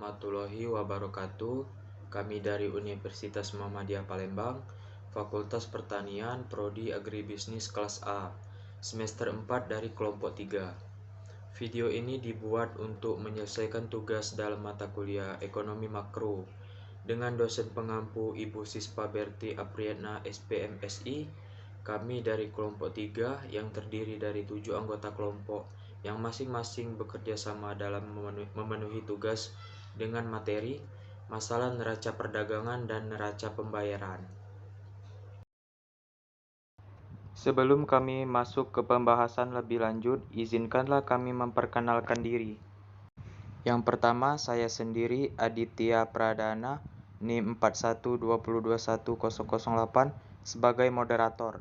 warahmatullahi wabarakatuh. Kami dari Universitas Muhammadiyah Palembang, Fakultas Pertanian, Prodi Agribisnis kelas A, semester 4 dari kelompok 3. Video ini dibuat untuk menyelesaikan tugas dalam mata kuliah Ekonomi Makro dengan dosen pengampu Ibu Sispa Berti Aprietna SPMSI. Kami dari kelompok 3 yang terdiri dari 7 anggota kelompok yang masing-masing bekerja sama dalam memenuhi tugas dengan materi masalah neraca perdagangan dan neraca pembayaran. Sebelum kami masuk ke pembahasan lebih lanjut, izinkanlah kami memperkenalkan diri. Yang pertama, saya sendiri Aditya Pradana, NIM 4120210008 sebagai moderator.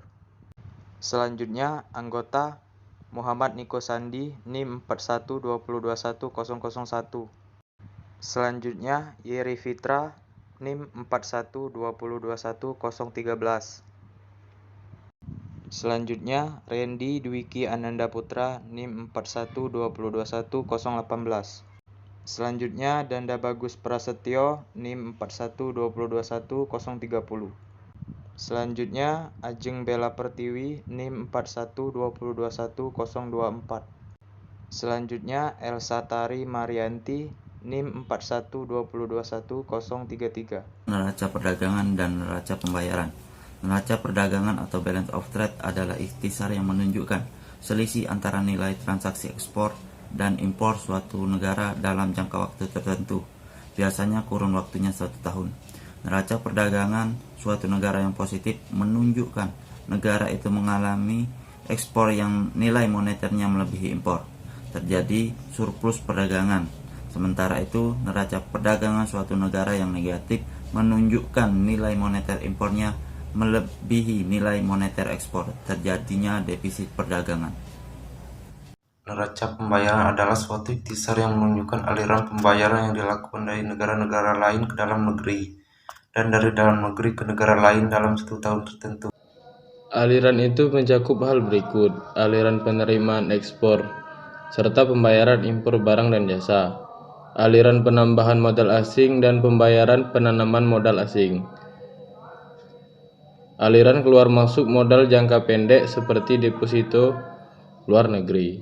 Selanjutnya, anggota Muhammad Niko Sandi, NIM 4120210001. Selanjutnya, Yeri Fitra, NIM 4120210013. Selanjutnya, Randy Dwiki Ananda Putra, NIM 4120210018. Selanjutnya, Danda Bagus Prasetyo, NIM 4120210030. Selanjutnya, Ajeng Bella Pertiwi, NIM 4120210024. Selanjutnya, Elsa Tari Marianti, NIM 4120210033. Neraca perdagangan dan neraca pembayaran. Neraca perdagangan atau balance of trade adalah ikhtisar yang menunjukkan selisih antara nilai transaksi ekspor dan impor suatu negara dalam jangka waktu tertentu, biasanya kurun waktunya 1 tahun. Neraca perdagangan suatu negara yang positif menunjukkan negara itu mengalami ekspor yang nilai moneternya melebihi impor, terjadi surplus perdagangan. Sementara itu, neraca perdagangan suatu negara yang negatif menunjukkan nilai moneter impornya melebihi nilai moneter ekspor, terjadinya defisit perdagangan. Neraca pembayaran adalah suatu ikhtisar yang menunjukkan aliran pembayaran yang dilakukan dari negara-negara lain ke dalam negeri dan dari dalam negeri ke negara lain dalam 1 tahun tertentu. Aliran itu mencakup hal berikut: aliran penerimaan ekspor, serta pembayaran impor barang dan jasa, aliran penambahan modal asing dan pembayaran penanaman modal asing, aliran keluar masuk modal jangka pendek seperti deposito luar negeri.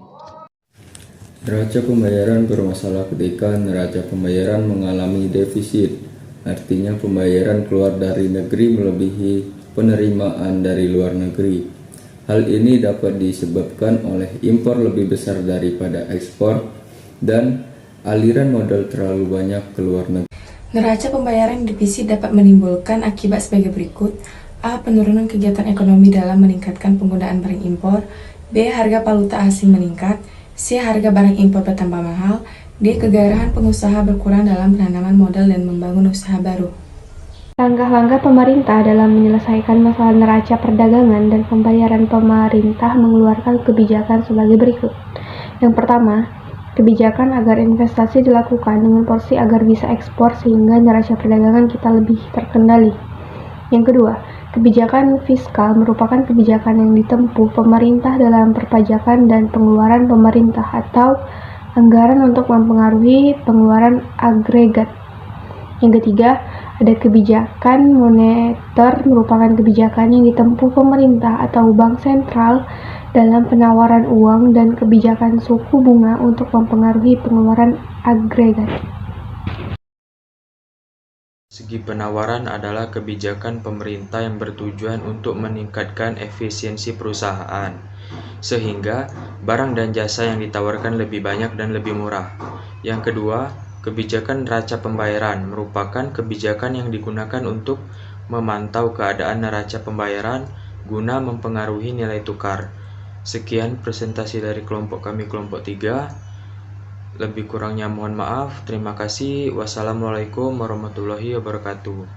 Neraca pembayaran bermasalah ketika neraca pembayaran mengalami defisit, artinya pembayaran keluar dari negeri melebihi penerimaan dari luar negeri. Hal ini dapat disebabkan oleh impor lebih besar daripada ekspor dan aliran modal terlalu banyak ke luar negeri. Neraca pembayaran defisit dapat menimbulkan akibat sebagai berikut: A. Penurunan kegiatan ekonomi dalam meningkatkan penggunaan barang impor. B. Harga valuta asing meningkat. C. Harga barang impor bertambah mahal. D. Kegairahan pengusaha berkurang dalam penanaman modal dan membangun usaha baru. Langkah-langkah pemerintah dalam menyelesaikan masalah neraca perdagangan dan pembayaran. Pemerintah mengeluarkan kebijakan sebagai berikut. Yang pertama, kebijakan agar investasi dilakukan dengan porsi agar bisa ekspor sehingga neraca perdagangan kita lebih terkendali. Yang kedua, kebijakan fiskal merupakan kebijakan yang ditempuh pemerintah dalam perpajakan dan pengeluaran pemerintah atau anggaran untuk mempengaruhi pengeluaran agregat. Yang ketiga, ada kebijakan moneter merupakan kebijakan yang ditempuh pemerintah atau bank sentral dalam penawaran uang dan kebijakan suku bunga untuk mempengaruhi pengeluaran agregat. Segi penawaran adalah kebijakan pemerintah yang bertujuan untuk meningkatkan efisiensi perusahaan, sehingga barang dan jasa yang ditawarkan lebih banyak dan lebih murah. Yang kedua, kebijakan neraca pembayaran merupakan kebijakan yang digunakan untuk memantau keadaan neraca pembayaran guna mempengaruhi nilai tukar. Sekian presentasi dari kelompok kami, kelompok 3. Lebih kurangnya mohon maaf. Terima kasih. Wassalamualaikum warahmatullahi wabarakatuh.